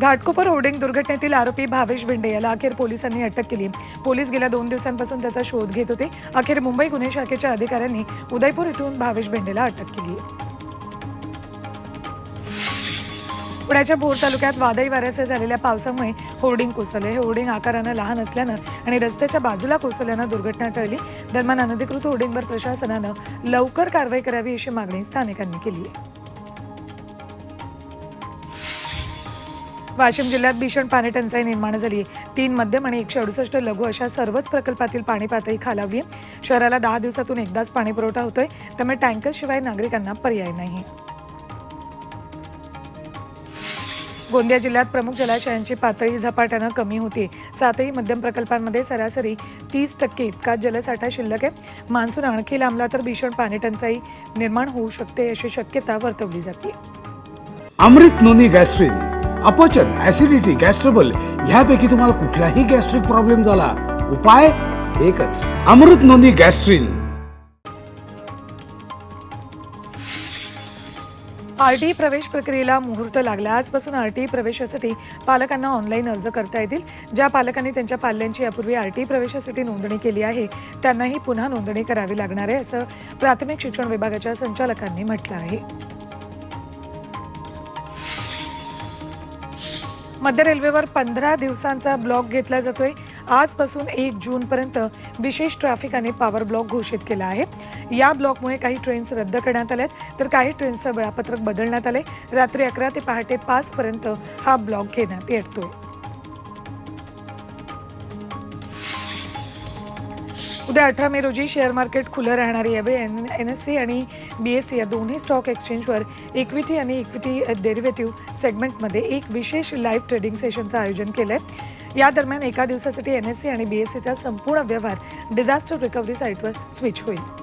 Ghatkopar hoarding दुर्घटनेतील आरोपी भावेश भेंडे याला अखेर पोलिसांनी अटक केली। पोलीस गेल्या 2 दिवसांपासून त्याचा शोध घेत होते। अखेर मुंबई गुन्हे शाखेच्या अधिकाऱ्यांनी उदयपूर येथून भावेश भेंडेला अटक केली। पुण्याच्या भोर तालुक्यात वादळी वाऱ्यासह झालेल्या पावसामुळे होर्डिंग कोसळले। हे होर्डिंग आकाराने लहान असल्याने आणि रस्त्याच्या बाजूला कोसळल्याने दुर्घटना टळली। दरम्यान अनधिकृत होर्डिंगवर प्रशासनाने लवकर कारवाई करावी अशी मागणी स्थानिकांनी केली आहे। वाशिम जिल्ह्यात भीषण पाणी टंचाई निर्माण झाली आहे। 3 मध्यम आणि 168 लघु अशा सर्वच प्रकल्पातील पाणी पातळी खालावली आहे। शहराला 10 दिवसातून एकदाच पाणी पुरवठा होतोय, त्यामुळे टँकरशिवाय नागरिकांना पर्याय नाही। गोंदिया जिल्ह्यात प्रमुख जलाशयांची पातळी झपाट्याने कमी होते। 7ही मध्यम प्रकल्पांमध्ये सरासरी 30% इतका जलसाठा शिल्लक आहे। मान्सून आणखी लांबला तर भीषण पाणी टंचाई निर्माण होऊ शकते अशी शक्यता वर्तवली जाते। अमृत नोनी गॅस्ट्रिन, अपचन, ऍसिडिटी, गॅस्ट्रबल ह्यापैकी तुम्हाला कुठलाही गॅस्ट्रिक प्रॉब्लेम झाला, उपाय एकच, अमृत नोनी गॅस्ट्रिन। आरटीई प्रवेश प्रक्रियेला मुहूर्त लागला। आजपासून आरटीई प्रवेशासाठी पालकांना ऑनलाईन अर्ज करता येतील। ज्या पालकांनी त्यांच्या पाल्यांची यापूर्वी आरटीई प्रवेशासाठी नोंदणी केली आहे त्यांनाही पुन्हा नोंदणी करावी लागणार आहे, असं प्राथमिक शिक्षण विभागाच्या संचालकांनी म्हटलं आहे। मध्य रेल्वेवर 15 दिवसांचा ब्लॉक घेतला जातोय। आजपासून 1 जूनपर्यंत विशेष ट्रॅफिक आणि पॉवर ब्लॉक घोषित केला आहे। या ब्लॉकमुळे काही ट्रेन्स रद्द करण्यात आल्यात तर काही ट्रेन्सचं वेळापत्रक बदलण्यात आले। रात्री 11 ते पहाटे 5 पर्यंत हा ब्लॉक घेण्यात येतोय। उद्या 18 मे रोजी शेअर मार्केट खुलं राहणार आहे। यावेळी एनएससी आणि बीएससी या दोन्ही स्टॉक एक्सचेंजवर इक्विटी आणि इक्विटी डेरिव्हेटिव्ह सेगमेंटमध्ये एक विशेष लाईव्ह ट्रेडिंग सेशनचं आयोजन केलं आहे। या दरम्यान एका दिवसासाठी एनएससी आणि बीएससीचा संपूर्ण व्यवहार डिझास्टर रिकव्हरी साईटवर स्विच होईल।